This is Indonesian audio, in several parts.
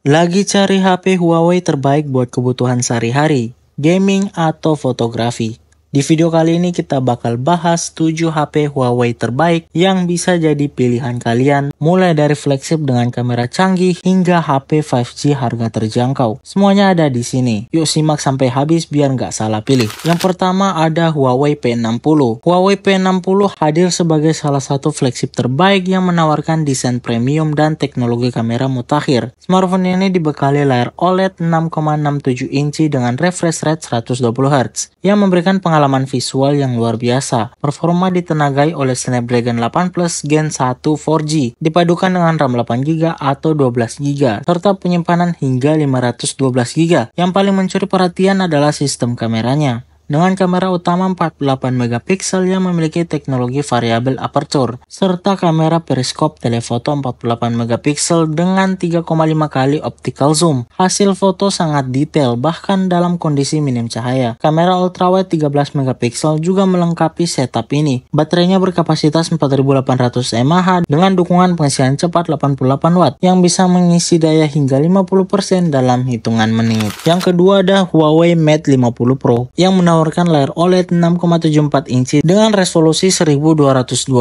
Lagi cari HP Huawei terbaik buat kebutuhan sehari-hari, gaming atau fotografi? Di video kali ini kita bakal bahas 7 HP Huawei terbaik yang bisa jadi pilihan kalian, mulai dari flagship dengan kamera canggih hingga HP 5G harga terjangkau. Semuanya ada di sini. Yuk simak sampai habis biar nggak salah pilih. Yang pertama ada Huawei P60. Huawei P60 hadir sebagai salah satu flagship terbaik yang menawarkan desain premium dan teknologi kamera mutakhir. Smartphone ini dibekali layar OLED 6,67 inci dengan refresh rate 120Hz yang memberikan pengalaman visual yang luar biasa. Performa ditenagai oleh Snapdragon 8 Plus Gen 1 4G dipadukan dengan RAM 8GB atau 12GB serta penyimpanan hingga 512GB. Yang paling mencuri perhatian adalah sistem kameranya. Dengan kamera utama 48MP yang memiliki teknologi variabel aperture, serta kamera periskop telefoto 48MP dengan 3,5 kali optical zoom. Hasil foto sangat detail bahkan dalam kondisi minim cahaya. Kamera ultrawide 13MP juga melengkapi setup ini. Baterainya berkapasitas 4800 mAh dengan dukungan pengisian cepat 88W yang bisa mengisi daya hingga 50% dalam hitungan menit. Yang kedua ada Huawei Mate 50 Pro yang menawarkan layar OLED 6,74 inci dengan resolusi 1212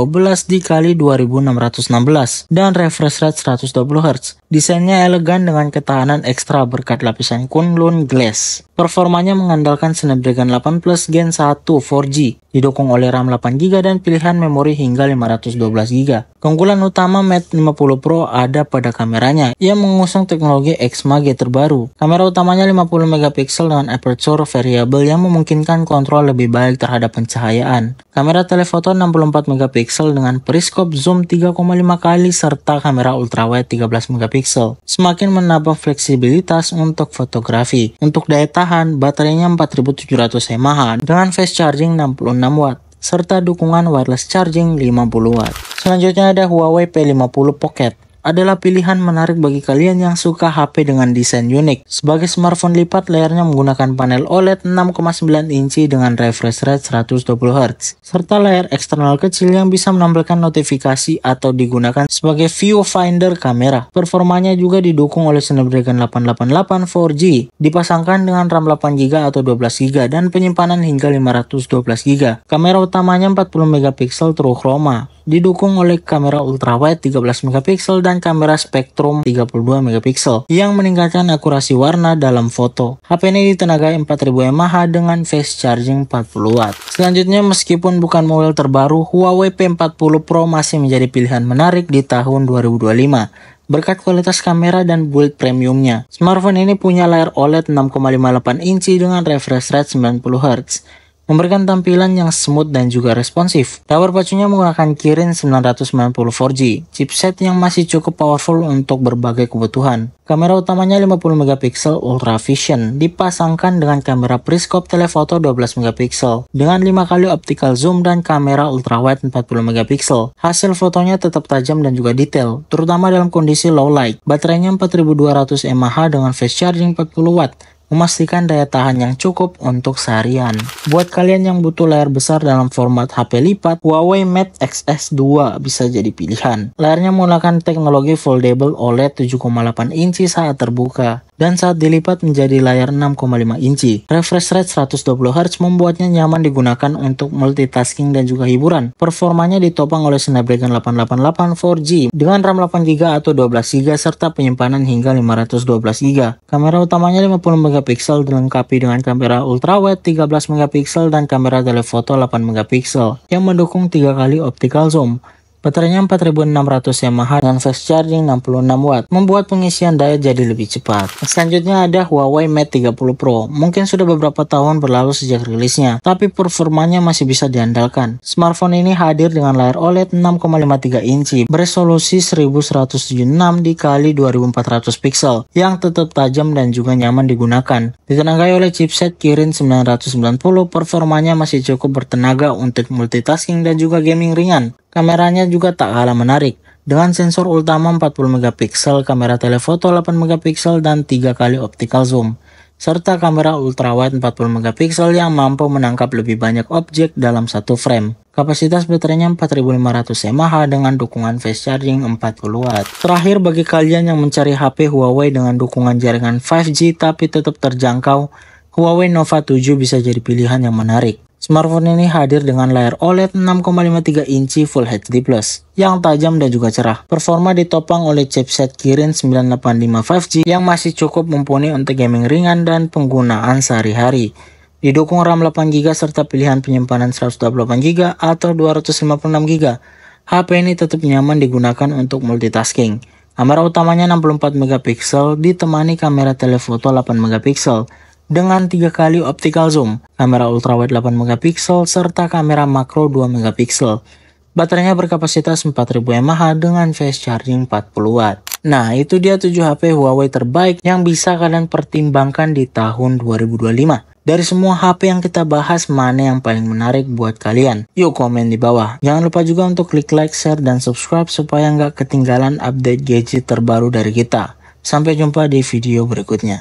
dikali 2616 dan refresh rate 120Hz. Desainnya elegan dengan ketahanan ekstra berkat lapisan Kunlun Glass. Performanya mengandalkan Snapdragon 8 Plus Gen 1 4G, didukung oleh RAM 8GB dan pilihan memori hingga 512GB. Keunggulan utama Mate 50 Pro ada pada kameranya, yang mengusung teknologi XMAG terbaru. Kamera utamanya 50MP dengan aperture variable yang memungkinkan kontrol lebih baik terhadap pencahayaan. Kamera telefoto 64MP dengan periskop zoom 3,5 kali serta kamera ultrawide 13MP. Semakin menambah fleksibilitas untuk fotografi. Untuk daya tahan, baterainya 4700 mAh dengan fast charging 66W serta dukungan wireless charging 50W. Selanjutnya ada Huawei P50 Pocket. Adalah pilihan menarik bagi kalian yang suka HP dengan desain unik. Sebagai smartphone lipat, layarnya menggunakan panel OLED 6,9 inci dengan refresh rate 120Hz serta layar eksternal kecil yang bisa menampilkan notifikasi atau digunakan sebagai viewfinder kamera. Performanya juga didukung oleh Snapdragon 888 4G, dipasangkan dengan RAM 8GB atau 12GB dan penyimpanan hingga 512GB. Kamera utamanya 40MP True Chroma, didukung oleh kamera ultrawide 13MP dan kamera spektrum 32MP yang meningkatkan akurasi warna dalam foto. HP ini ditenagai 4000 mAh dengan fast charging 40W. Selanjutnya, meskipun bukan model terbaru, Huawei P40 Pro masih menjadi pilihan menarik di tahun 2025. Berkat kualitas kamera dan build premiumnya, smartphone ini punya layar OLED 6,58 inci dengan refresh rate 90Hz. Memberikan tampilan yang smooth dan juga responsif. Tower pacunya menggunakan Kirin 990 4G, chipset yang masih cukup powerful untuk berbagai kebutuhan. Kamera utamanya 50MP Ultra Vision, dipasangkan dengan kamera periskop telefoto 12MP dengan 5 kali optical zoom dan kamera ultrawide 40MP. Hasil fotonya tetap tajam dan juga detail, terutama dalam kondisi low light. Baterainya 4200 mAh dengan fast charging 40W. Memastikan daya tahan yang cukup untuk seharian. Buat kalian yang butuh layar besar dalam format HP lipat, Huawei Mate Xs2 bisa jadi pilihan. Layarnya menggunakan teknologi foldable OLED 7,8 inci saat terbuka dan saat dilipat menjadi layar 6,5 inci. Refresh rate 120Hz membuatnya nyaman digunakan untuk multitasking dan juga hiburan. Performanya ditopang oleh Snapdragon 888 4G dengan RAM 8GB atau 12GB serta penyimpanan hingga 512GB. Kamera utamanya 50MP dilengkapi dengan kamera ultrawide 13MP dan kamera telefoto 8MP yang mendukung 3 kali optical zoom. Baterainya 4600 mAh dan fast charging 66W, membuat pengisian daya jadi lebih cepat. Selanjutnya ada Huawei Mate 30 Pro. Mungkin sudah beberapa tahun berlalu sejak rilisnya, tapi performanya masih bisa diandalkan. Smartphone ini hadir dengan layar OLED 6,53 inci beresolusi 1176 dikali 2400 yang tetap tajam dan juga nyaman digunakan. Ditenagai oleh chipset Kirin 990, performanya masih cukup bertenaga untuk multitasking dan juga gaming ringan. Kameranya juga tak kalah menarik. Dengan sensor utama 40MP, kamera telefoto 8MP dan 3 kali optical zoom. serta kamera ultrawide 40 megapiksel yang mampu menangkap lebih banyak objek dalam satu frame. Kapasitas baterainya 4500 mAh dengan dukungan fast charging 40 watt. Terakhir, bagi kalian yang mencari HP Huawei dengan dukungan jaringan 5G tapi tetap terjangkau, Huawei Nova 7 bisa jadi pilihan yang menarik. Smartphone ini hadir dengan layar OLED 6,53 inci Full HD+, yang tajam dan juga cerah. Performa ditopang oleh chipset Kirin 985 5G yang masih cukup mumpuni untuk gaming ringan dan penggunaan sehari-hari. Didukung RAM 8GB serta pilihan penyimpanan 128GB atau 256GB. HP ini tetap nyaman digunakan untuk multitasking. Kamera utamanya 64 megapiksel ditemani kamera telefoto 8 megapiksel. Dengan 3 kali optical zoom, kamera ultrawide 8 megapiksel, serta kamera makro 2 megapiksel. Baterainya berkapasitas 4000 mAh dengan fast charging 40 watt. Nah, itu dia 7 HP Huawei terbaik yang bisa kalian pertimbangkan di tahun 2025. Dari semua HP yang kita bahas, mana yang paling menarik buat kalian? Yuk komen di bawah. Jangan lupa juga untuk klik like, share, dan subscribe supaya nggak ketinggalan update gadget terbaru dari kita. Sampai jumpa di video berikutnya.